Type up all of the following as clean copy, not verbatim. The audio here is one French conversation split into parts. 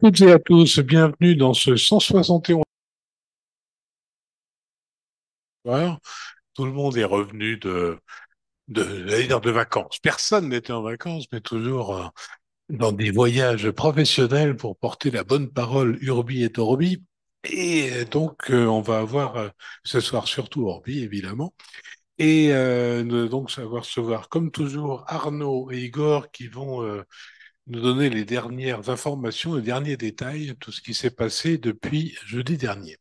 Toutes et à tous, bienvenue dans ce 171 soir. Tout le monde est revenu j'allais dire de vacances. Personne n'était en vacances, mais toujours dans des voyages professionnels pour porter la bonne parole Urbi et Orbi. Et donc, on va avoir ce soir surtout Orbi, évidemment. Et donc, ça va recevoir, comme toujours, Arnaud et Igor qui vont nous donner les dernières informations, les derniers détails, tout ce qui s'est passé depuis jeudi dernier.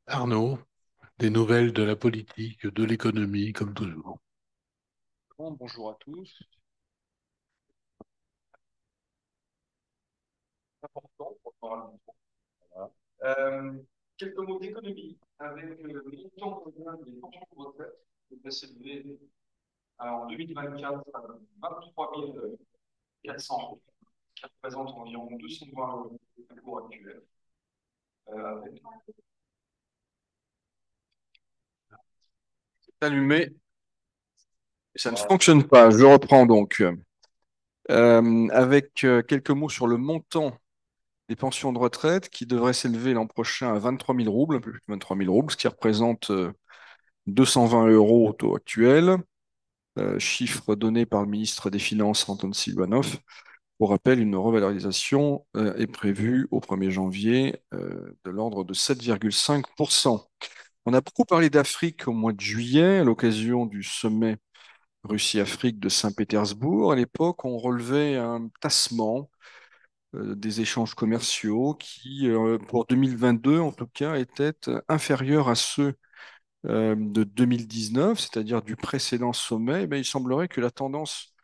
Arnaud, des nouvelles de la politique, de l'économie, comme toujours. Bonjour à tous. Important pour parler de voilà. Quelques mots d'économie avec le montant moyen des pensions de retraite qui va s'élever en 2024 à 23 400 euros, qui représente environ 220 euros à cours actuel. Avec... Allumé, et ça ne fonctionne pas. Je reprends donc avec quelques mots sur le montant des pensions de retraite qui devrait s'élever l'an prochain à 23 000 roubles, un peu plus de 23 000 roubles, ce qui représente 220 euros au taux actuel, chiffre donné par le ministre des Finances Anton Silvanov. Pour rappel, une revalorisation est prévue au 1er janvier de l'ordre de 7,5%. On a beaucoup parlé d'Afrique au mois de juillet à l'occasion du sommet Russie-Afrique de Saint-Pétersbourg. À l'époque, on relevait un tassement des échanges commerciaux qui, pour 2022 en tout cas, étaient inférieurs à ceux de 2019, c'est-à-dire du précédent sommet. Eh bien, il semblerait que la tendance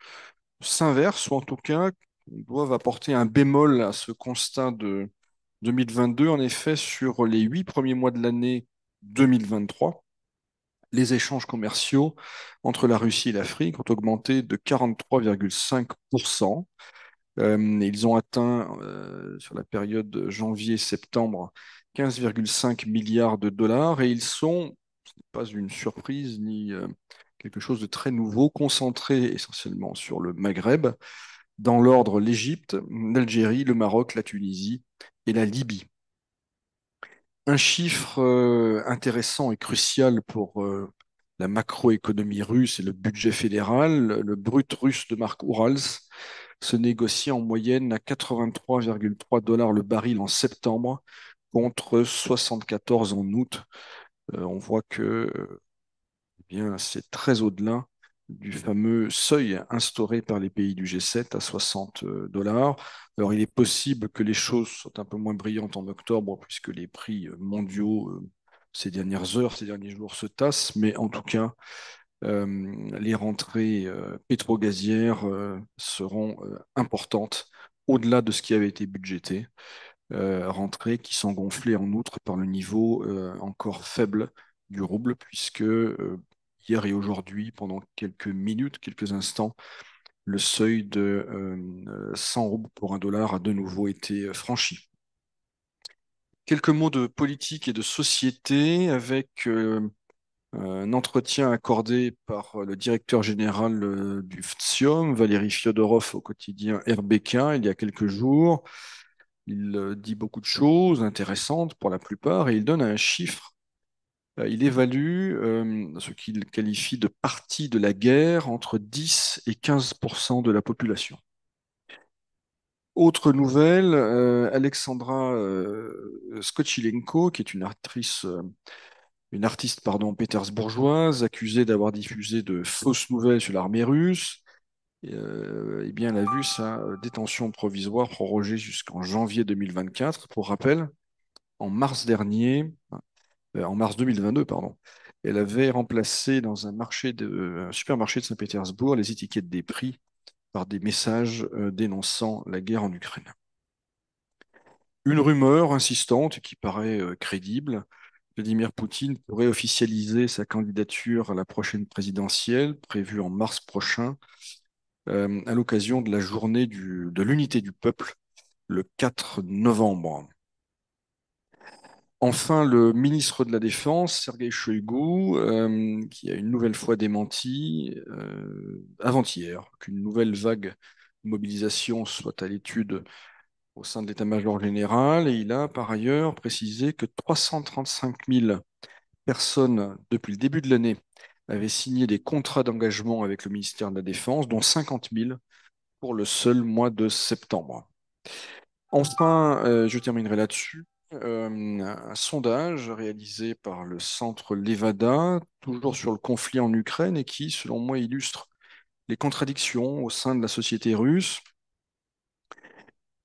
s'inverse, ou en tout cas, on doit apporter un bémol à ce constat de 2022. En effet, sur les 8 premiers mois de l'année 2023, les échanges commerciaux entre la Russie et l'Afrique ont augmenté de 43,5%. Ils ont atteint, sur la période janvier-septembre, 15,5 milliards de dollars et ils sont, ce n'est pas une surprise ni quelque chose de très nouveau, concentrés essentiellement sur le Maghreb, dans l'ordre l'Égypte, l'Algérie, le Maroc, la Tunisie et la Libye. Un chiffre intéressant et crucial pour la macroéconomie russe et le budget fédéral, le brut russe de marque Urals se négocie en moyenne à 83,3 dollars le baril en septembre contre 74 en août. On voit que eh bien, c'est très au-delà du fameux seuil instauré par les pays du G7 à 60 dollars. Alors, il est possible que les choses soient un peu moins brillantes en octobre, puisque les prix mondiaux, ces dernières heures, ces derniers jours se tassent, mais en tout cas, les rentrées pétro-gazières seront importantes au-delà de ce qui avait été budgété. Rentrées qui sont gonflées en outre par le niveau encore faible du rouble, puisque hier et aujourd'hui, pendant quelques minutes, quelques instants, le seuil de 100 roubles pour un dollar a de nouveau été franchi. Quelques mots de politique et de société avec un entretien accordé par le directeur général du FTSIOM, Valérie Fiodorov, au quotidien RBK, il y a quelques jours. Il dit beaucoup de choses intéressantes pour la plupart et il donne un chiffre. Il évalue ce qu'il qualifie de partie de la guerre entre 10 et 15% de la population. Autre nouvelle, Alexandra Skochilenko, qui est une artiste pardon, pétersbourgeoise, accusée d'avoir diffusé de fausses nouvelles sur l'armée russe. Eh bien, elle a vu sa détention provisoire prorogée jusqu'en janvier 2024. Pour rappel, en mars dernier, en mars 2022, pardon, elle avait remplacé dans un supermarché de Saint-Pétersbourg les étiquettes des prix par des messages dénonçant la guerre en Ukraine. Une rumeur insistante qui paraît crédible, Vladimir Poutine pourrait officialiser sa candidature à la prochaine présidentielle, prévue en mars prochain, à l'occasion de la journée de l'unité du peuple, le 4 novembre. Enfin, le ministre de la Défense, Sergueï Shoigu, qui a une nouvelle fois démenti avant-hier qu'une nouvelle vague de mobilisation soit à l'étude au sein de l'état-major général et il a par ailleurs précisé que 335 000 personnes depuis le début de l'année avaient signé des contrats d'engagement avec le ministère de la Défense, dont 50 000 pour le seul mois de septembre. Enfin, je terminerai là-dessus. Un sondage réalisé par le centre Levada, toujours sur le conflit en Ukraine, et qui, selon moi, illustre les contradictions au sein de la société russe.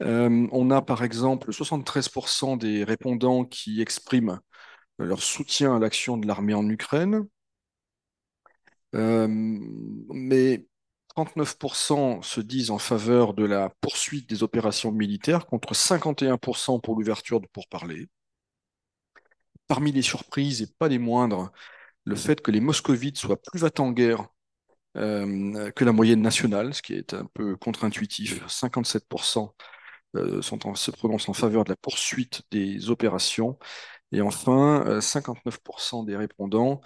On a par exemple 73% des répondants qui expriment leur soutien à l'action de l'armée en Ukraine, mais 39% se disent en faveur de la poursuite des opérations militaires contre 51% pour l'ouverture de pourparlers. Parmi les surprises, et pas les moindres, le fait que les moscovites soient plus va-t-en-guerre que la moyenne nationale, ce qui est un peu contre-intuitif. 57% se prononcent en faveur de la poursuite des opérations. Et enfin, 59% des répondants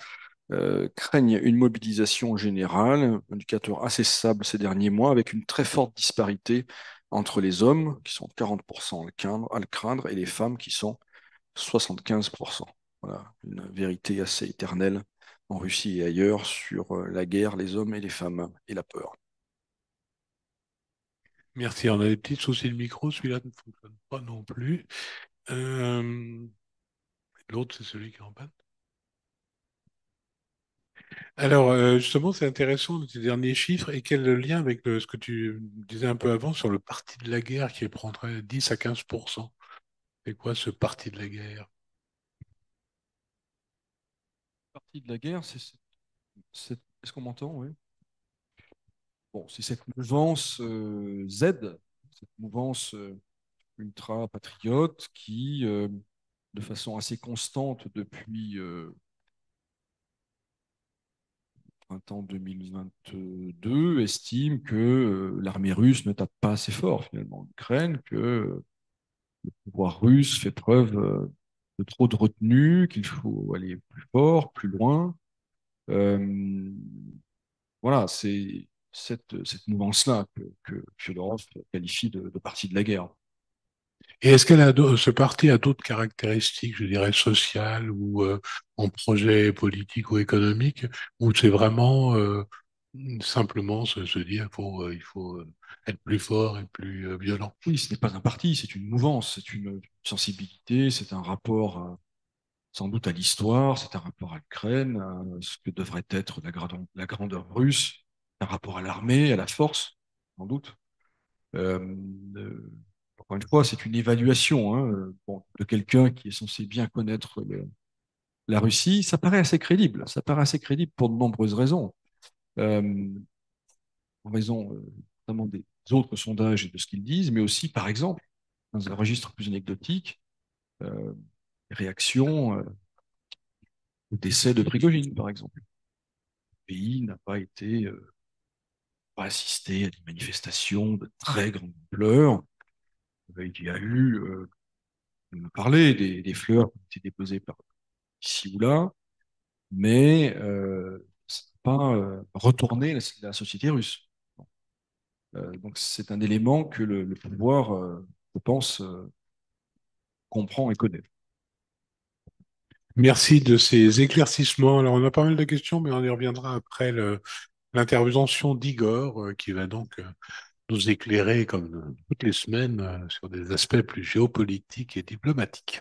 craignent une mobilisation générale, indicateur assez stable ces derniers mois, avec une très forte disparité entre les hommes, qui sont 40% à le craindre, et les femmes, qui sont 75%. Voilà, une vérité assez éternelle en Russie et ailleurs sur la guerre, les hommes et les femmes, et la peur. Merci. On a des petits soucis de micro. Celui-là ne fonctionne pas non plus. Euh, L'autre, c'est celui qui est en panne. Alors, justement, c'est intéressant ces derniers chiffres. Et quel est le lien avec ce que tu disais un peu avant sur le parti de la guerre qui prendrait 10 à 15%? C'est quoi ce parti de la guerre? Partie de la guerre, est-ce qu'on m'entend? Oui. Bon, c'est cette mouvance Z, cette mouvance ultra-patriote qui, de façon assez constante depuis printemps 2022, estime que l'armée russe ne tape pas assez fort finalement en Ukraine, que le pouvoir russe fait preuve de trop de retenue, qu'il faut aller plus fort, plus loin. Euh, voilà, c'est cette mouvance-là que Fyodorov qualifie de partie de la guerre. Et est-ce ce parti a d'autres caractéristiques, je dirais, sociales ou en projet politique ou économique, ou c'est vraiment simplement se dire il faut être plus fort et plus violent? Oui, ce n'est pas un parti, c'est une mouvance, c'est une sensibilité, c'est un rapport sans doute à l'histoire, c'est un rapport à l'Ukraine, à ce que devrait être la grandeur russe, un rapport à l'armée, à la force, sans doute. Euh, euh, Encore une fois, c'est une évaluation hein, bon, de quelqu'un qui est censé bien connaître la Russie. Ça paraît assez crédible, ça paraît assez crédible pour de nombreuses raisons. Euh, En raison notamment des autres sondages et de ce qu'ils disent, mais aussi, par exemple, dans un registre plus anecdotique, euh, les réactions au décès de Prigogine, par exemple. Le pays n'a pas été pas assisté à des manifestations de très grande ampleur. Il y a eu, on me parlait des fleurs qui ont été déposées par ici ou là, mais ça n'a pas retourné la société russe. Donc c'est un élément que le pouvoir, je pense, comprend et connaît. Merci de ces éclaircissements. Alors, on a pas mal de questions, mais on y reviendra après l'intervention d'Igor, qui va donc nous éclairer, comme toutes les semaines, sur des aspects plus géopolitiques et diplomatiques.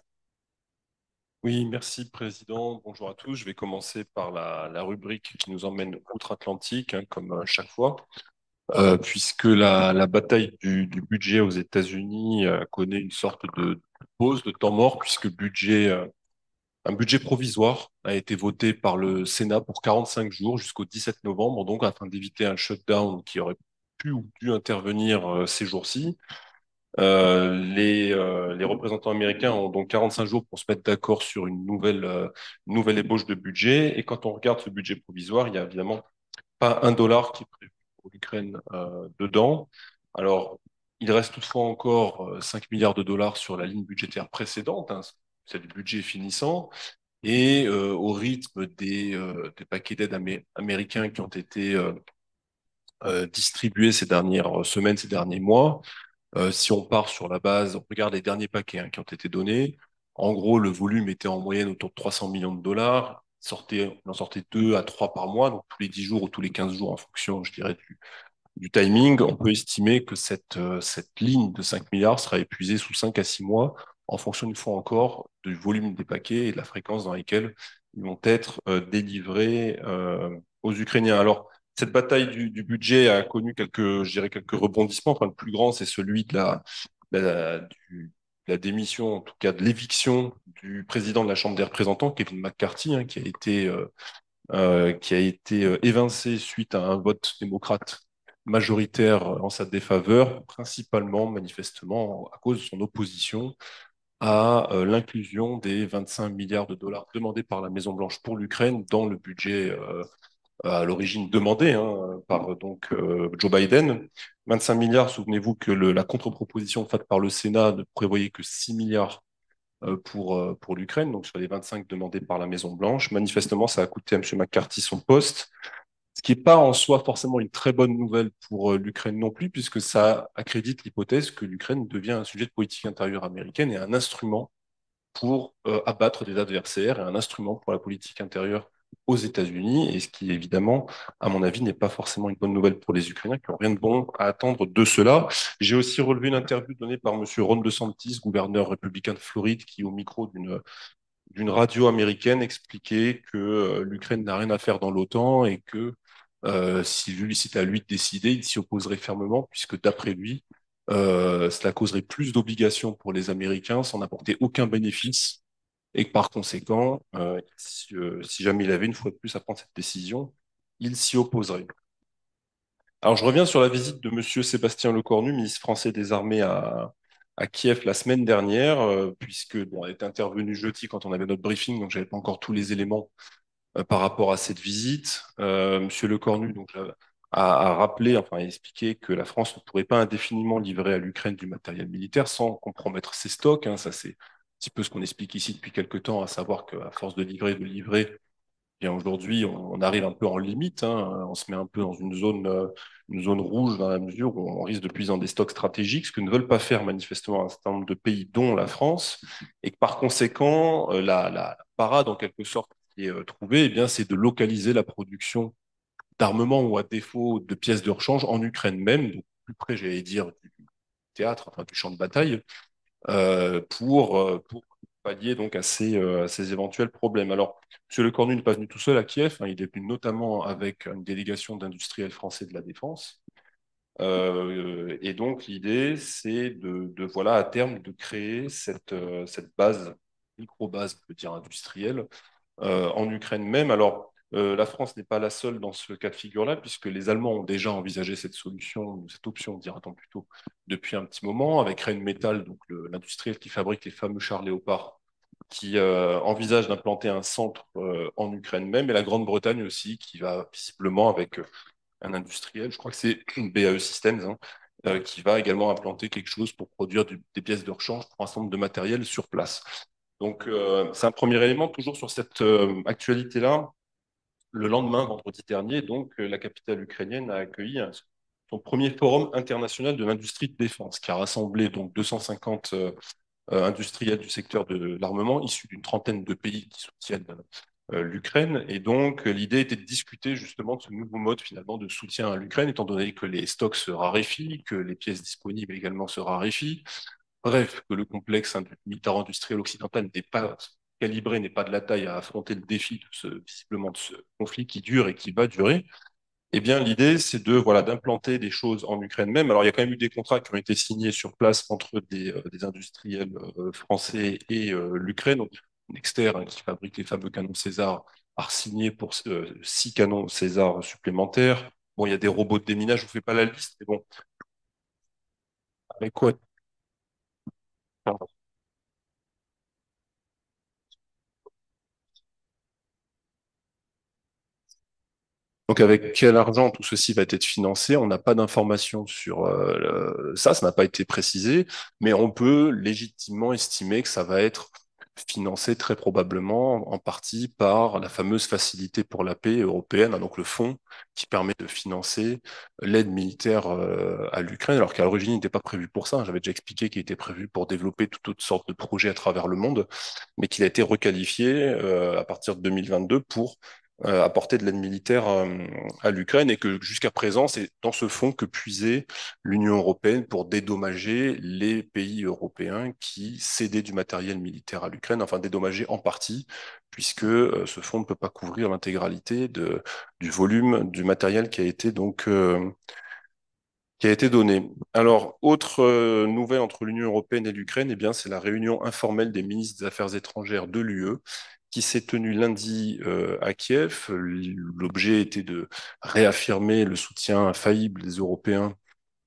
Oui, merci Président. Bonjour à tous. Je vais commencer par la rubrique qui nous emmène outre-Atlantique, hein, comme chaque fois, puisque la bataille du budget aux États-Unis connaît une sorte de pause, de temps mort, puisque un budget provisoire a été voté par le Sénat pour 45 jours jusqu'au 17 novembre, donc afin d'éviter un shutdown qui aurait pu ou dû intervenir ces jours-ci. Les représentants américains ont donc 45 jours pour se mettre d'accord sur une nouvelle ébauche de budget. Et quand on regarde ce budget provisoire, il n'y a évidemment pas un dollar qui est prévu pour l'Ukraine dedans. Alors, il reste toutefois encore 5 milliards de dollars sur la ligne budgétaire précédente, hein, c'est du budget finissant. Et au rythme des paquets d'aide américains qui ont été distribués ces dernières semaines, ces derniers mois, Si on part sur la base, on regarde les derniers paquets qui ont été donnés. En gros, le volume était en moyenne autour de 300 millions de dollars. On en sortait 2 à 3 par mois, donc tous les 10 jours ou tous les 15 jours en fonction, je dirais, du timing. On peut estimer que cette ligne de 5 milliards sera épuisée sous 5 à 6 mois en fonction, une fois encore, du volume des paquets et de la fréquence dans lesquelles ils vont être délivrés aux Ukrainiens. Alors, cette bataille du budget a connu je dirais, quelques rebondissements. Enfin, le plus grand, c'est celui de la démission, en tout cas de l'éviction du président de la Chambre des représentants, Kevin McCarthy, qui a été évincé suite à un vote démocrate majoritaire en sa défaveur, principalement, manifestement, à cause de son opposition à l'inclusion des 25 milliards de dollars demandés par la Maison-Blanche pour l'Ukraine dans le budget à l'origine demandé par Joe Biden. 25 milliards, souvenez-vous que la contre-proposition faite par le Sénat ne prévoyait que 6 milliards pour l'Ukraine, donc sur les 25 demandés par la Maison-Blanche. Manifestement, ça a coûté à M. McCarthy son poste, ce qui n'est pas en soi forcément une très bonne nouvelle pour l'Ukraine non plus, puisque ça accrédite l'hypothèse que l'Ukraine devient un sujet de politique intérieure américaine et un instrument pour abattre des adversaires et un instrument pour la politique intérieure aux États-Unis, et ce qui, évidemment, à mon avis, n'est pas forcément une bonne nouvelle pour les Ukrainiens, qui n'ont rien de bon à attendre de cela. J'ai aussi relevé une interview donnée par M. Ron DeSantis, gouverneur républicain de Floride, qui, au micro d'une radio américaine, expliquait que l'Ukraine n'a rien à faire dans l'OTAN et que si c'est à lui de décider, il s'y opposerait fermement, puisque d'après lui, cela causerait plus d'obligations pour les Américains sans apporter aucun bénéfice, et que par conséquent, si jamais il avait une fois de plus à prendre cette décision, il s'y opposerait. Alors je reviens sur la visite de Monsieur Sébastien Lecornu, ministre français des Armées à Kiev la semaine dernière, puisque bon, elle était intervenue jeudi quand on avait notre briefing, donc j'avais pas encore tous les éléments par rapport à cette visite. Monsieur Lecornu a rappelé, enfin a expliqué que la France ne pourrait pas indéfiniment livrer à l'Ukraine du matériel militaire sans compromettre ses stocks. Ça c'est un petit peu ce qu'on explique ici depuis quelque temps, à savoir qu'à force de livrer, eh bien aujourd'hui on arrive un peu en limite. On se met un peu dans une zone rouge dans la mesure où on risque de puiser dans des stocks stratégiques, ce que ne veulent pas faire manifestement un certain nombre de pays, dont la France, et que par conséquent la parade en quelque sorte qui est trouvée, eh bien, c'est de localiser la production d'armement ou à défaut de pièces de rechange en Ukraine même, donc plus près, j'allais dire, du théâtre, enfin du champ de bataille, pour pallier donc à ces éventuels problèmes. Alors, M. Lecornu n'est pas venu tout seul à Kiev, il est venu notamment avec une délégation d'industriels français de la défense. Et donc, l'idée, c'est voilà, à terme, de créer cette base, micro-base, on peut dire, industrielle, en Ukraine même. Alors, la France n'est pas la seule dans ce cas de figure-là, puisque les Allemands ont déjà envisagé cette solution, cette option, dira-t-on plutôt, depuis un petit moment, avec Rheinmetall, donc l'industriel qui fabrique les fameux chars Léopard, qui envisage d'implanter un centre en Ukraine même, et la Grande-Bretagne aussi, qui va visiblement avec un industriel, je crois que c'est BAE Systems, qui va également implanter quelque chose pour produire des pièces de rechange pour un certain nombre de matériel sur place. Donc, c'est un premier élément. Toujours sur cette actualité-là, le lendemain, vendredi dernier, donc, la capitale ukrainienne a accueilli son premier forum international de l'industrie de défense, qui a rassemblé donc 250 industriels du secteur de l'armement, issus d'une trentaine de pays qui soutiennent l'Ukraine. Et donc, l'idée était de discuter justement de ce nouveau mode finalement de soutien à l'Ukraine, étant donné que les stocks se raréfient, que les pièces disponibles également se raréfient. Bref, que le complexe militaro-industriel occidental n'est pas calibré, n'est pas de la taille à affronter le défi visiblement de ce conflit qui dure et qui va durer. Eh bien, l'idée, c'est voilà, d'implanter des choses en Ukraine même. Alors, il y a quand même eu des contrats qui ont été signés sur place entre des industriels français et l'Ukraine. Donc, Nexter, qui fabrique les fameux canons César, a signé pour 6 canons César supplémentaires. Bon, il y a des robots de déminage, je ne vous fais pas la liste, mais bon, avec quoi? Donc avec quel argent tout ceci va être financé, on n'a pas d'informations sur ça n'a pas été précisé, mais on peut légitimement estimer que ça va être financé très probablement en partie par la fameuse facilité pour la paix européenne, donc le fonds qui permet de financer l'aide militaire à l'Ukraine, alors qu'à l'origine, il n'était pas prévu pour ça. J'avais déjà expliqué qu'il était prévu pour développer toutes autres sortes de projets à travers le monde, mais qu'il a été requalifié à partir de 2022 pour apporter de l'aide militaire à l'Ukraine et que jusqu'à présent, c'est dans ce fonds que puisait l'Union européenne pour dédommager les pays européens qui cédaient du matériel militaire à l'Ukraine, enfin dédommager en partie, puisque ce fonds ne peut pas couvrir l'intégralité du volume du matériel qui a été donné. Alors, autre nouvelle entre l'Union européenne et l'Ukraine, eh bien, c'est la réunion informelle des ministres des Affaires étrangères de l'UE qui s'est tenue lundi à Kiev. L'objet était de réaffirmer le soutien infaillible des Européens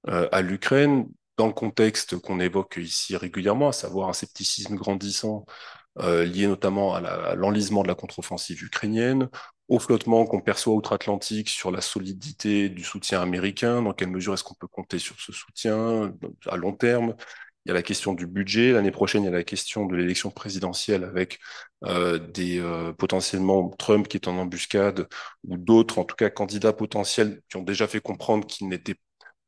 à l'Ukraine dans le contexte qu'on évoque ici régulièrement, à savoir un scepticisme grandissant lié notamment à l'enlisement de la contre-offensive ukrainienne, au flottement qu'on perçoit outre-Atlantique sur la solidité du soutien américain, dans quelle mesure est-ce qu'on peut compter sur ce soutien à long terme. Il y a la question du budget. L'année prochaine, il y a la question de l'élection présidentielle avec potentiellement Trump qui est en embuscade ou d'autres, en tout cas candidats potentiels qui ont déjà fait comprendre qu'ils n'étaient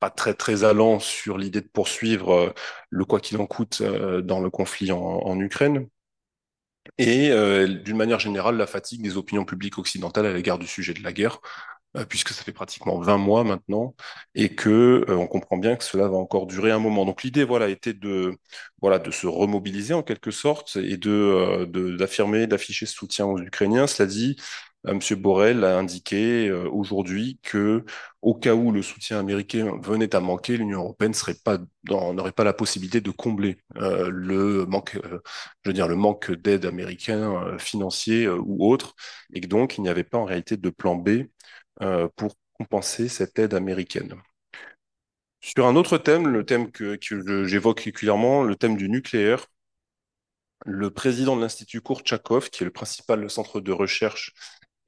pas très très allants sur l'idée de poursuivre le quoi qu'il en coûte dans le conflit en Ukraine et d'une manière générale la fatigue des opinions publiques occidentales à l'égard du sujet de la guerre, puisque ça fait pratiquement 20 mois maintenant, et que on comprend bien que cela va encore durer un moment. Donc l'idée, voilà, était de se remobiliser en quelque sorte et d'affirmer, d'afficher ce soutien aux Ukrainiens. Cela dit, Monsieur Borrell a indiqué aujourd'hui que, au cas où le soutien américain venait à manquer, l'Union européenne n'aurait pas la possibilité de combler le manque, je veux dire, le manque d'aide américain financier ou autre, et que donc il n'y avait pas en réalité de plan B pour compenser cette aide américaine. Sur un autre thème, le thème que j'évoque régulièrement, le thème du nucléaire, le président de l'Institut Kourtchakov, qui est le principal centre de recherche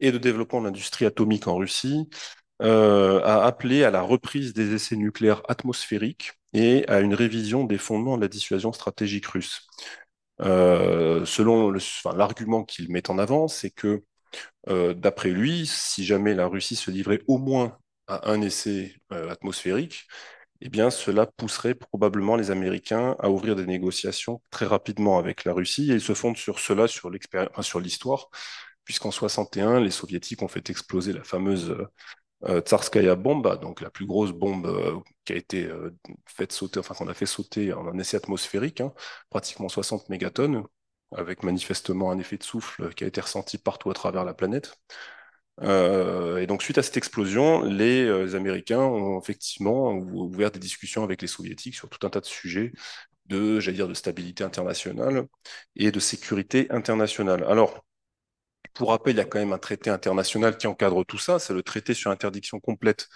et de développement de l'industrie atomique en Russie, a appelé à la reprise des essais nucléaires atmosphériques et à une révision des fondements de la dissuasion stratégique russe. Selon l'argument qu'il met en avant, c'est que d'après lui, si jamais la Russie se livrait au moins à un essai atmosphérique, eh bien, cela pousserait probablement les Américains à ouvrir des négociations très rapidement avec la Russie. Et ils se fondent sur cela, sur l'histoire, puisqu'en 61, les Soviétiques ont fait exploser la fameuse Tsarskaya Bomba, donc la plus grosse bombe qui a été faite sauter, enfin qu'on a fait sauter en un essai atmosphérique, hein, pratiquement 60 mégatonnes, avec manifestement un effet de souffle qui a été ressenti partout à travers la planète. Et donc, suite à cette explosion, les Américains ont effectivement ouvert des discussions avec les Soviétiques sur tout un tas de sujets j'allais dire, de stabilité internationale et de sécurité internationale. Alors, pour rappel, il y a quand même un traité international qui encadre tout ça, c'est le traité sur l'interdiction complète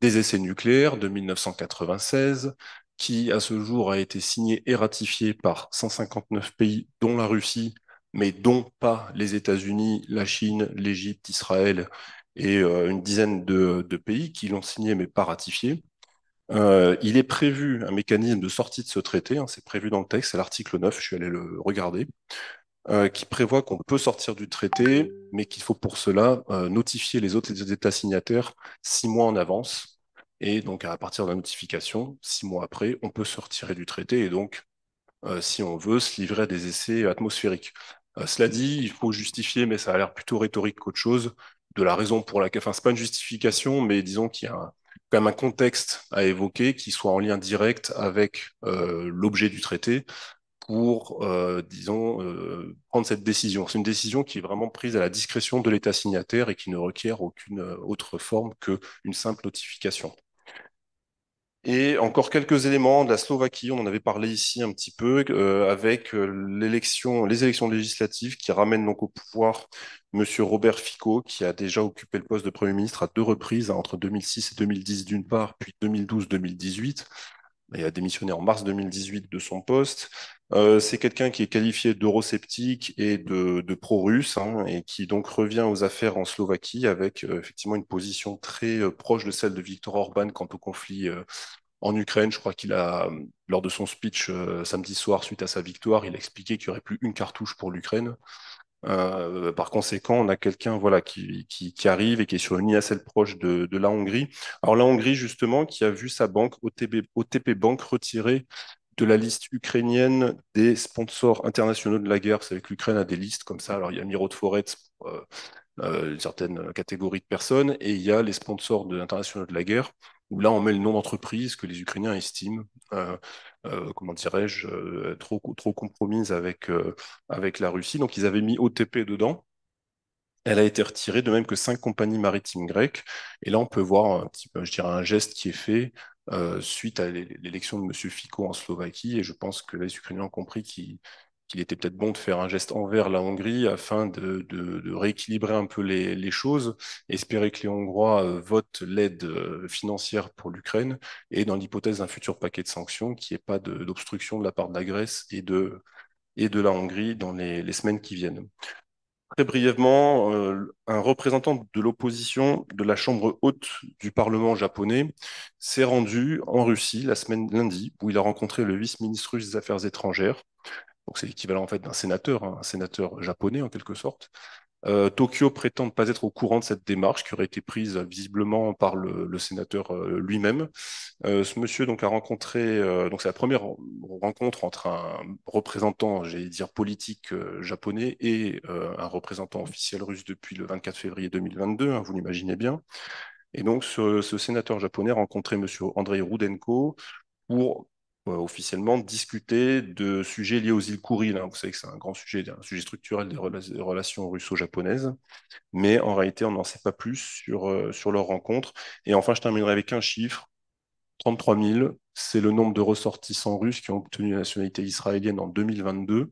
des essais nucléaires de 1996, qui à ce jour a été signé et ratifié par 159 pays, dont la Russie, mais dont pas les États-Unis, la Chine, l'Égypte, Israël et une dizaine de pays qui l'ont signé mais pas ratifié. Il est prévu un mécanisme de sortie de ce traité, hein, c'est prévu dans le texte, c'est l'article 9, je suis allé le regarder, qui prévoit qu'on peut sortir du traité, mais qu'il faut pour cela notifier les autres États signataires 6 mois en avance. Et donc, à partir de la notification, 6 mois après, on peut se retirer du traité et donc, si on veut, se livrer à des essais atmosphériques. Cela dit, il faut justifier, mais ça a l'air plutôt rhétorique qu'autre chose, de la raison pour laquelle, enfin, c'est pas une justification, mais disons qu'il y a quand même un contexte à évoquer qui soit en lien direct avec l'objet du traité pour, disons, prendre cette décision. C'est une décision qui est vraiment prise à la discrétion de l'État signataire et qui ne requiert aucune autre forme qu'une simple notification. Et encore quelques éléments de la Slovaquie, on en avait parlé ici un petit peu, avec les élections législatives qui ramènent donc au pouvoir Monsieur Robert Fico, qui a déjà occupé le poste de Premier ministre à 2 reprises, hein, entre 2006 et 2010 d'une part, puis 2012-2018. Il a démissionné en mars 2018 de son poste. C'est quelqu'un qui est qualifié d'eurosceptique et de pro-russe, hein, et qui donc revient aux affaires en Slovaquie avec effectivement une position très proche de celle de Viktor Orban quant au conflit en Ukraine. Je crois lors de son speech samedi soir suite à sa victoire, il a expliqué qu'il n'y aurait plus une cartouche pour l'Ukraine. Par conséquent, on a quelqu'un voilà, qui arrive et qui est sur une ligne assez proche de la Hongrie. Alors la Hongrie, justement, qui a vu sa banque, OTP Bank, retirer de la liste ukrainienne des sponsors internationaux de la guerre. C'est que l'Ukraine a des listes comme ça. Alors il y a Miro Tvorets pour une certaine catégorie de personnes, et il y a les sponsors internationaux de la guerre, où là on met le nom d'entreprise que les Ukrainiens estiment, comment dirais-je, trop compromise avec la Russie. Donc ils avaient mis OTP dedans. Elle a été retirée, de même que 5 compagnies maritimes grecques. Et là, on peut voir un petit peu, je dirais, un geste qui est fait suite à l'élection de M. Fico en Slovaquie. Et je pense que les Ukrainiens ont compris qu'il était peut-être bon de faire un geste envers la Hongrie afin de rééquilibrer un peu les choses, espérer que les Hongrois votent l'aide financière pour l'Ukraine, et dans l'hypothèse d'un futur paquet de sanctions, qu'il n'y ait pas d'obstruction de la part de la Grèce et de la Hongrie dans les semaines qui viennent. Très brièvement, un représentant de l'opposition de la Chambre haute du Parlement japonais s'est rendu en Russie la semaine lundi, où il a rencontré le vice-ministre russe des Affaires étrangères. Donc c'est l'équivalent en fait d'un sénateur, hein, un sénateur japonais en quelque sorte. Tokyo prétend ne pas être au courant de cette démarche qui aurait été prise visiblement par le sénateur lui-même. Ce monsieur donc a rencontré, donc c'est la première rencontre entre un représentant, j'allais dire politique japonais, et un représentant officiel russe depuis le 24 février 2022, hein, vous l'imaginez bien. Et donc ce sénateur japonais a rencontré monsieur Andrei Rudenko pour officiellement discuter de sujets liés aux îles Kouriles, hein. Vous savez que c'est un grand sujet, un sujet structurel des relations russo-japonaises, mais en réalité, on n'en sait pas plus sur leur rencontre. Et enfin, je terminerai avec un chiffre. 33 000, c'est le nombre de ressortissants russes qui ont obtenu la nationalité israélienne en 2022.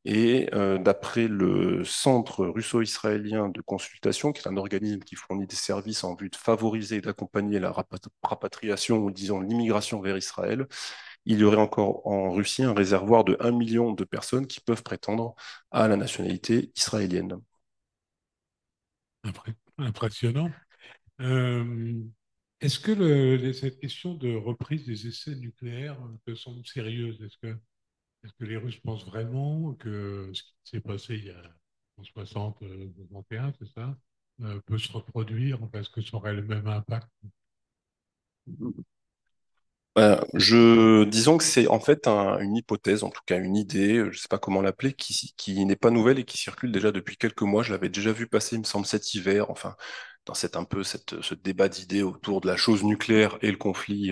Et d'après le Centre russo-israélien de consultation, qui est un organisme qui fournit des services en vue de favoriser et d'accompagner la rapatriation ou disons l'immigration vers Israël, il y aurait encore en Russie un réservoir de 1 million de personnes qui peuvent prétendre à la nationalité israélienne. Impressionnant. Euh, Est-ce que cette question de reprise des essais nucléaires te semble sérieuse? Est-ce que les Russes pensent vraiment que ce qui s'est passé il y a en 60, 61, c'est ça, peut se reproduire parce que ça aurait le même impact? Disons que c'est en fait une hypothèse, en tout cas une idée, je ne sais pas comment l'appeler, qui n'est pas nouvelle et qui circule déjà depuis quelques mois. Je l'avais déjà vu passer, il me semble, cet hiver, enfin, dans ce débat d'idées autour de la chose nucléaire et le conflit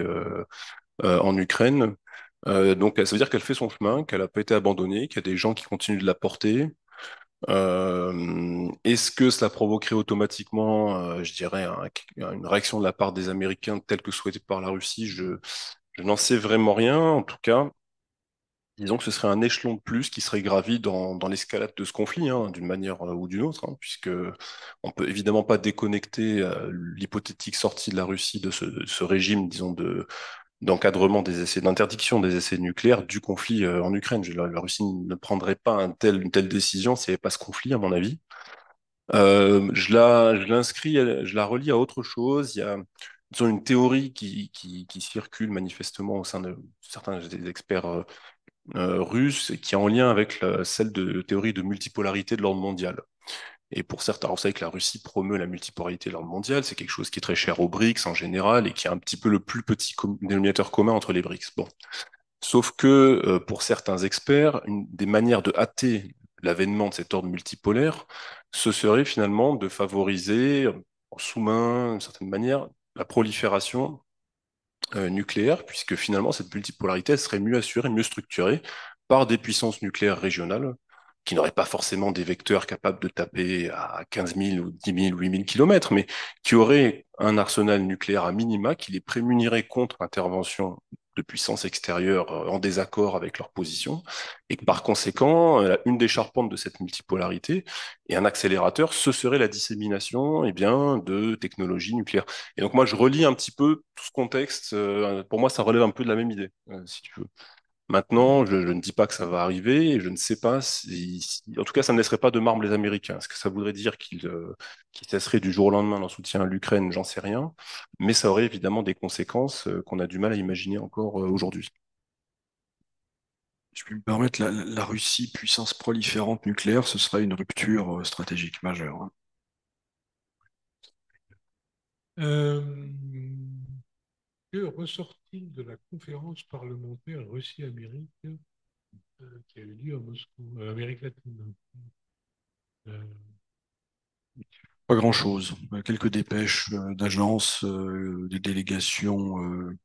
en Ukraine. Donc, ça veut dire qu'elle fait son chemin, qu'elle n'a pas été abandonnée, qu'il y a des gens qui continuent de la porter. Est-ce que cela provoquerait automatiquement, je dirais, une réaction de la part des Américains telle que souhaitée par la Russie? Je n'en sais vraiment rien. En tout cas, disons que ce serait un échelon de plus qui serait gravi dans l'escalade de ce conflit, hein, d'une manière ou d'une autre, hein, puisque on peut évidemment pas déconnecter l'hypothétique sortie de la Russie de ce régime, disons, d'encadrement des essais, d'interdiction des essais nucléaires du conflit en Ukraine. La Russie ne prendrait pas une telle décision s'il n'y avait pas ce conflit, à mon avis. Je la relie à autre chose. Il y a disons, une théorie qui circule manifestement au sein de certains des experts russes, et qui est en lien avec celle de théorie de multipolarité de l'ordre mondial. Et pour certains, alors vous savez que la Russie promeut la multipolarité de l'ordre mondial, c'est quelque chose qui est très cher aux BRICS en général et qui est un petit peu le plus petit dénominateur commun entre les BRICS. Bon. Sauf que pour certains experts, une des manières de hâter l'avènement de cet ordre multipolaire, ce serait finalement de favoriser en sous-main, d'une certaine manière, la prolifération nucléaire, puisque finalement cette multipolarité elle serait mieux assurée, mieux structurée par des puissances nucléaires régionales qui n'auraient pas forcément des vecteurs capables de taper à 15 000 ou 10 000 ou 8 000 kilomètres, mais qui auraient un arsenal nucléaire à minima qui les prémunirait contre l'intervention de puissances extérieures en désaccord avec leur position, et que par conséquent, une des charpentes de cette multipolarité et un accélérateur, ce serait la dissémination de technologies nucléaires. Et donc moi, je relis un petit peu tout ce contexte. Pour moi, ça relève un peu de la même idée, si tu veux. Maintenant, je ne dis pas que ça va arriver, et je ne sais pas en tout cas, ça ne laisserait pas de marbre les Américains. Est-ce que ça voudrait dire qu'ils cesseraient du jour au lendemain leur soutien à l'Ukraine? J'en sais rien. Mais ça aurait évidemment des conséquences qu'on a du mal à imaginer encore aujourd'hui. Je puis me permettre, la Russie, puissance proliférante nucléaire, ce serait une rupture stratégique majeure, hein. Euh, que ressort-il de la conférence parlementaire Russie-Amérique qui a eu lieu à Moscou, Amérique latine? Euh, Pas grand-chose. Quelques dépêches d'agences, des délégations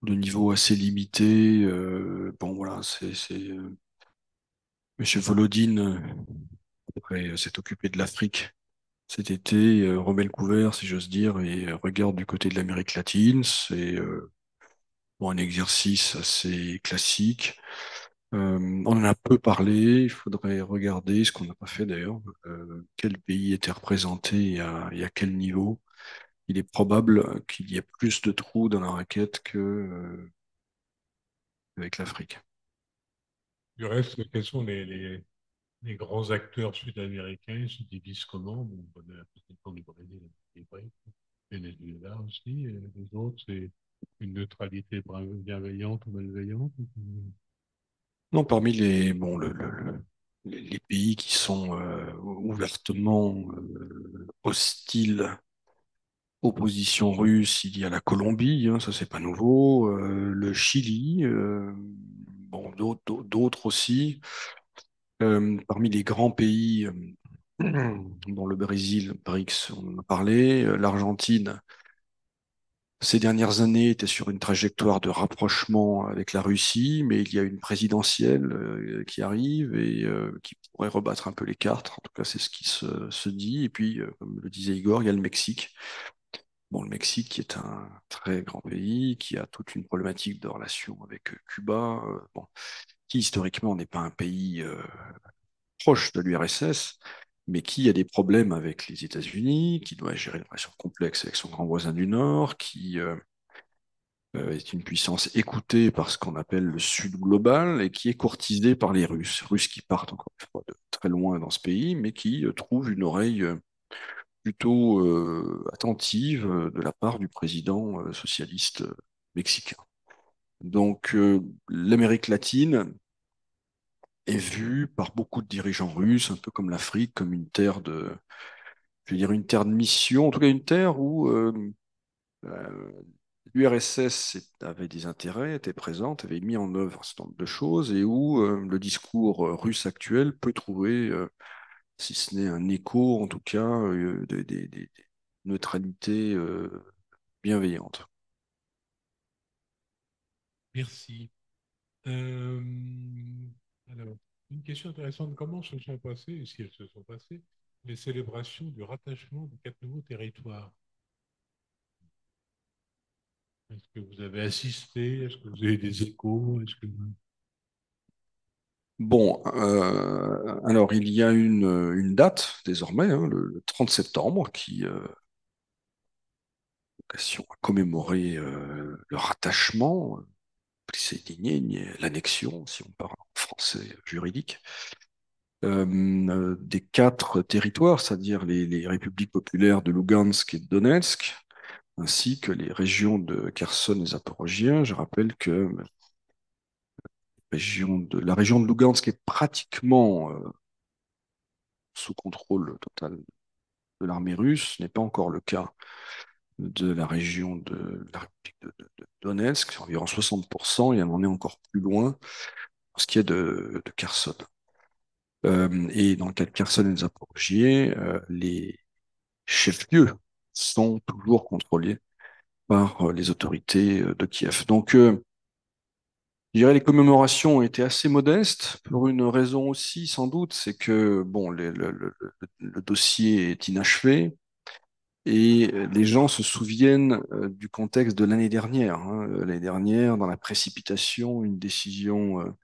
de niveau assez limité. Bon, voilà, Monsieur Volodine s'est occupé de l'Afrique cet été, remet le couvert, si j'ose dire, et regarde du côté de l'Amérique latine. C'est bon, un exercice assez classique. On en a peu parlé, il faudrait regarder ce qu'on n'a pas fait d'ailleurs, quel pays était représenté et à quel niveau. Il est probable qu'il y ait plus de trous dans la raquette avec l'Afrique. du reste, quels sont les grands acteurs sud-américains? Ils se divisent comment? Bon, on a la présidente du Brésil, c'est vrai, Venezuela aussi, et les autres, c'est une neutralité bienveillante ou malveillante. Non, parmi les, bon, les pays qui sont ouvertement hostiles aux positions russes, il y a la Colombie, hein, ça c'est pas nouveau, le Chili, bon, d'autres aussi. Parmi les grands pays, dont le Brésil, BRICS, on en a parlé, l'Argentine, ces dernières années était sur une trajectoire de rapprochement avec la Russie, mais il y a une présidentielle qui arrive et qui pourrait rebattre un peu les cartes. En tout cas, c'est ce qui se dit. Et puis, comme le disait Igor, il y a le Mexique. Bon, le Mexique qui est un très grand pays, qui a toute une problématique de relation avec Cuba, bon, qui historiquement n'est pas un pays proche de l'URSS, mais qui a des problèmes avec les États-Unis, qui doit gérer une relation complexe avec son grand voisin du Nord, qui est une puissance écoutée par ce qu'on appelle le Sud global et qui est courtisée par les Russes. Russes qui partent encore une fois de très loin dans ce pays, mais qui trouvent une oreille plutôt attentive de la part du président socialiste mexicain. Donc l'Amérique latine est vue par beaucoup de dirigeants russes, un peu comme l'Afrique, comme une terre de, je veux dire, une terre de mission, en tout cas une terre où l'URSS avait des intérêts, était présente, avait mis en œuvre un certain nombre de choses et où le discours russe actuel peut trouver, si ce n'est un écho, en tout cas, des neutralités bienveillantes. Merci. Euh, alors, une question intéressante, comment se sont passées, et si elles se sont passées, les célébrations du rattachement des 4 nouveaux territoires? Est-ce que vous avez assisté? Est-ce que vous avez des échos? Est-ce que... Bon, alors il y a une date désormais, hein, le 30 septembre, qui vocation à commémorer le rattachement, l'annexion, si on parle en français juridique, des 4 territoires, c'est-à-dire les républiques populaires de Lugansk et de Donetsk, ainsi que les régions de Kherson et Zaporozhye. Je rappelle que la région de Lugansk est pratiquement sous contrôle total de l'armée russe, ce n'est pas encore le cas de la région de la République de Donetsk, c'est environ 60%, et on en est encore plus loin pour ce qui est de Kherson. Et dans le cas de Kherson et de Zaporozhye, les chefs-lieux sont toujours contrôlés par les autorités de Kiev. Donc, je dirais les commémorations ont été assez modestes pour une raison aussi, sans doute, c'est que bon, le dossier est inachevé et les gens se souviennent du contexte de l'année dernière, hein. L'année dernière, dans la précipitation, une décision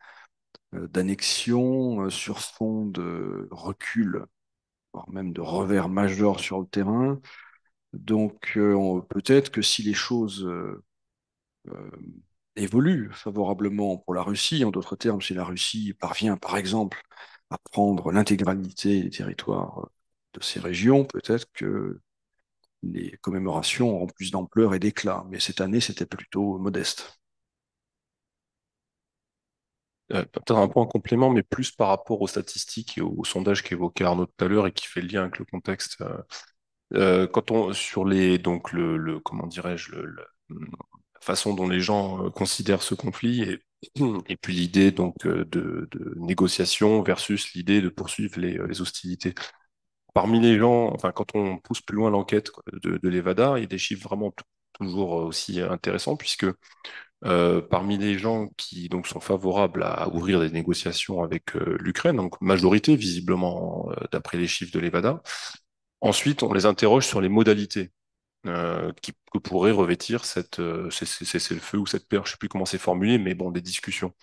d'annexion sur fond de recul, voire même de revers majeur sur le terrain. Donc peut-être que si les choses évolue favorablement pour la Russie. En d'autres termes, si la Russie parvient, par exemple, à prendre l'intégralité des territoires de ces régions, peut-être que les commémorations auront plus d'ampleur et d'éclat. Mais cette année, c'était plutôt modeste. Peut-être un point complément, mais plus par rapport aux statistiques et au sondage qu'évoquait Arnaud tout à l'heure et qui fait le lien avec le contexte. Quand on sur les donc comment dirais-je la façon dont les gens considèrent ce conflit et puis l'idée donc de négociation versus l'idée de poursuivre les hostilités. Parmi les gens, enfin quand on pousse plus loin l'enquête quoi, de l'Evada, il y a des chiffres vraiment toujours aussi intéressants puisque parmi les gens qui donc sont favorables à ouvrir des négociations avec l'Ukraine, donc majorité visiblement d'après les chiffres de l'Evada. Ensuite, on les interroge sur les modalités que pourrait revêtir le feu ou cette paix. Je sais plus comment c'est formulé, mais bon, des discussions.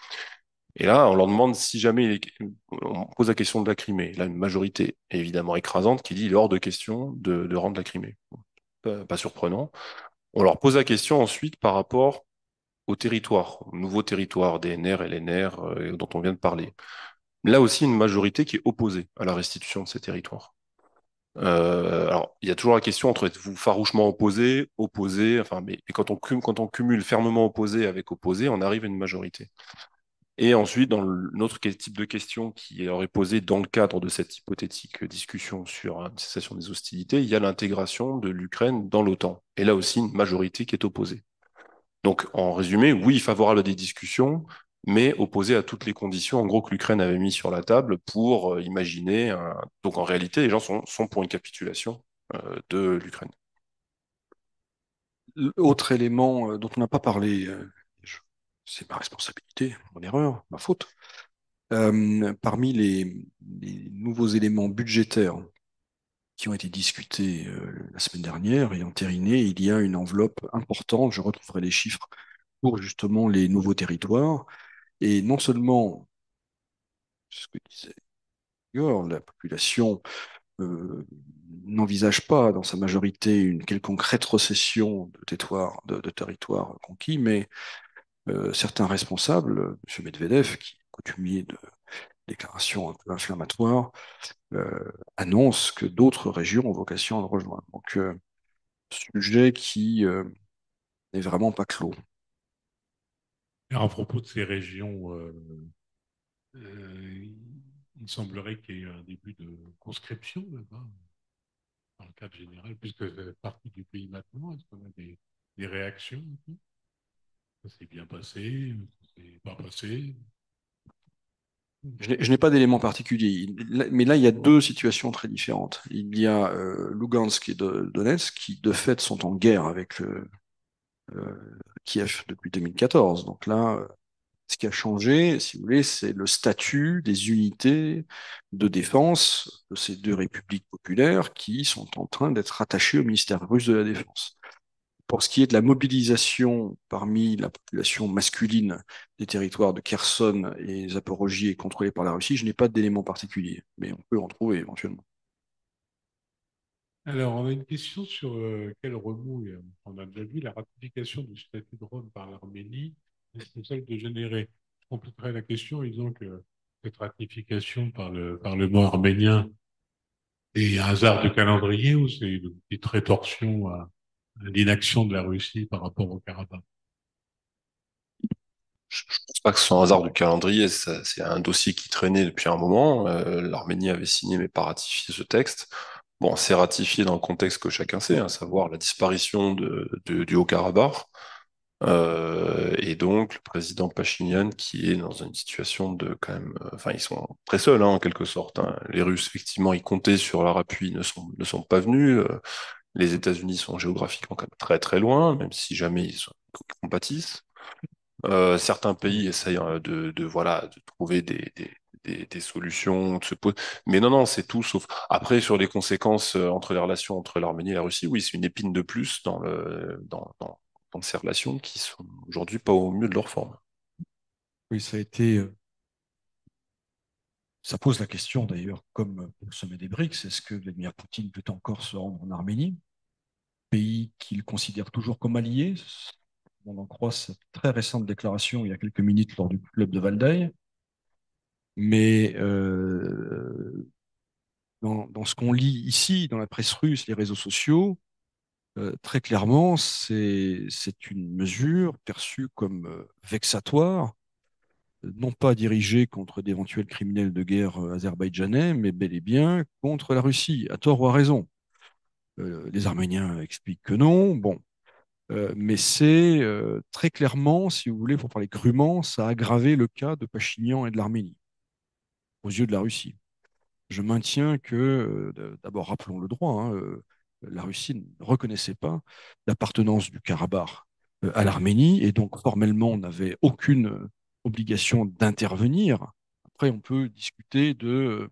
Et là, on leur demande si jamais on pose la question de la Crimée. Là, une majorité évidemment écrasante qui dit il est hors de question de rendre la Crimée. Pas surprenant. On leur pose la question ensuite par rapport au territoire, au nouveau territoire DNR, LNR dont on vient de parler. Là aussi, une majorité qui est opposée à la restitution de ces territoires. Alors, il y a toujours la question entre êtes-vous farouchement opposé, enfin, mais quand on cumule fermement opposé avec opposé, on arrive à une majorité. Et ensuite, dans l'autre type de question qui aurait posé dans le cadre de cette hypothétique discussion sur une cessation des hostilités, il y a l'intégration de l'Ukraine dans l'OTAN. Et là aussi, une majorité qui est opposée. Donc, en résumé, oui, favorable à des discussions, mais opposé à toutes les conditions, en gros, que l'Ukraine avait mis sur la table pour imaginer. Donc, en réalité, les gens sont pour une capitulation de l'Ukraine. Autre élément dont on n'a pas parlé, c'est ma responsabilité, mon erreur, ma faute. Parmi les nouveaux éléments budgétaires qui ont été discutés la semaine dernière et entérinés, il y a une enveloppe importante, je retrouverai les chiffres, pour justement les nouveaux territoires. Et non seulement, ce que disait Igor, la population n'envisage pas dans sa majorité une quelconque rétrocession de territoires conquis, mais certains responsables, M. Medvedev, qui est coutumier de déclarations un peu inflammatoires, annonce que d'autres régions ont vocation à le rejoindre. Donc, sujet qui n'est vraiment pas clos. Et à propos de ces régions, il semblerait qu'il y ait un début de conscription là-bas, dans le cadre général, puisque c'est partie du pays maintenant. Est-ce qu'on a des réactions? Ça s'est bien passé, ça s'est pas passé. Je n'ai pas d'éléments particuliers, mais là, il y a deux situations très différentes. Il y a Lugansk et Donetsk qui, de fait, sont en guerre avec Kiev depuis 2014. Donc là, ce qui a changé, si vous voulez, c'est le statut des unités de défense de ces deux républiques populaires qui sont en train d'être rattachées au ministère russe de la Défense. Pour ce qui est de la mobilisation parmi la population masculine des territoires de Kherson et Zaporogie contrôlés par la Russie, je n'ai pas d'éléments particuliers, mais on peut en trouver éventuellement. Alors, on a une question sur quel remous, on a déjà vu la ratification du statut de Rome par l'Arménie, est celle de générer. Je compléterai la question en disant que cette ratification par le Parlement arménien est un hasard de calendrier ou c'est une petite rétorsion à l'inaction de la Russie par rapport au Karabakh. Je pense pas que ce soit un hasard du calendrier, c'est un dossier qui traînait depuis un moment. L'Arménie avait signé mais pas ratifié ce texte. Bon, c'est ratifié dans le contexte que chacun sait, à savoir la disparition du Haut-Karabakh. Et donc, le président Pachinian qui est dans une situation de quand même. Enfin, ils sont très seuls, hein, en quelque sorte, hein. Les Russes, effectivement, ils comptaient sur leur appui, ne sont pas venus. Les États-Unis sont géographiquement quand même très très loin, même si jamais ils compatissent. Certains pays essayent voilà, de trouver des solutions, mais non, non, c'est tout sauf. Après, sur les conséquences entre les relations entre l'Arménie et la Russie, oui, c'est une épine de plus dans ces relations qui sont aujourd'hui pas au mieux de leur forme. Oui, ça a été. Ça pose la question d'ailleurs, comme pour le sommet des BRICS, est-ce que Vladimir Poutine peut encore se rendre en Arménie, pays qu'il considère toujours comme allié, on en croit cette très récente déclaration il y a quelques minutes lors du club de Valdai. Mais dans ce qu'on lit ici, dans la presse russe, les réseaux sociaux, très clairement, c'est une mesure perçue comme vexatoire, non pas dirigée contre d'éventuels criminels de guerre azerbaïdjanais, mais bel et bien contre la Russie, à tort ou à raison. Les Arméniens expliquent que non. Bon, mais c'est très clairement, si vous voulez, pour parler crûment, ça a aggravé le cas de Pachinian et de l'Arménie aux yeux de la Russie. Je maintiens que, d'abord, rappelons le droit, hein, la Russie ne reconnaissait pas l'appartenance du Karabakh à l'Arménie et donc formellement n'avait aucune obligation d'intervenir. Après, on peut discuter de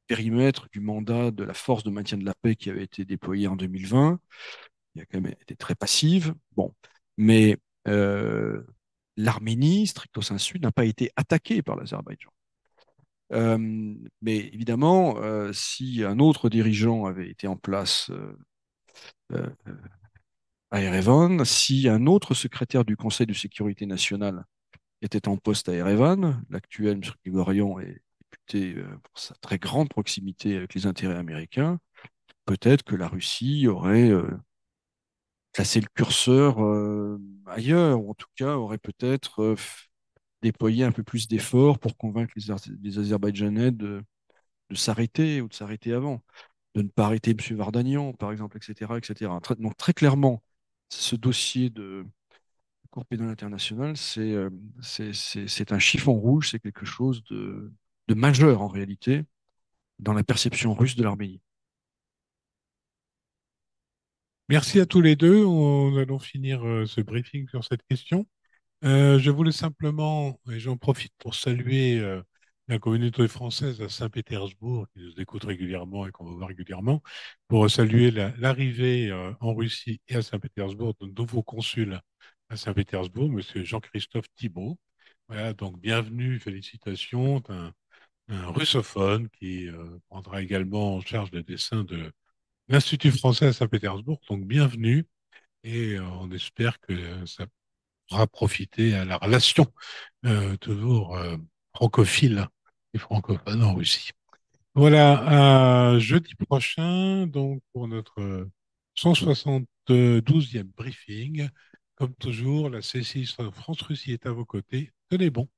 périmètre du mandat de la force de maintien de la paix qui avait été déployée en 2020. Il a quand même été très passive. Bon, mais euh, l'Arménie, stricto sensu, n'a pas été attaquée par l'Azerbaïdjan. Euh, mais évidemment, si un autre dirigeant avait été en place euh, à Erevan, si un autre secrétaire du Conseil de sécurité nationale était en poste à Erevan, l'actuel M. Grigorian est réputé pour sa très grande proximité avec les intérêts américains, peut-être que la Russie aurait placé le curseur ailleurs, ou en tout cas aurait peut-être déployé un peu plus d'efforts pour convaincre les Azerbaïdjanais de s'arrêter ou de s'arrêter avant, de ne pas arrêter M. Vardanian, par exemple, etc., etc. Donc très clairement, ce dossier de Cour pénale internationale, c'est un chiffon rouge, c'est quelque chose de majeur en réalité dans la perception russe de l'Arménie. Merci à tous les deux. On allons finir ce briefing sur cette question. Je voulais simplement, et j'en profite pour saluer la communauté française à Saint-Pétersbourg, qui nous écoute régulièrement et qu'on va voir régulièrement, pour saluer l'arrivée en Russie et à Saint-Pétersbourg de nouveaux consuls à Saint-Pétersbourg, Monsieur Jean-Christophe Thibault. Voilà, donc bienvenue, félicitations, un russophone qui prendra également en charge le dessin de l'Institut français à Saint-Pétersbourg. Donc bienvenue et on espère que ça pourra profiter à la relation toujours francophile et francophone en Russie. Voilà, à jeudi prochain, donc pour notre 172e briefing. Comme toujours, la C6 France-Russie est à vos côtés. Tenez bon.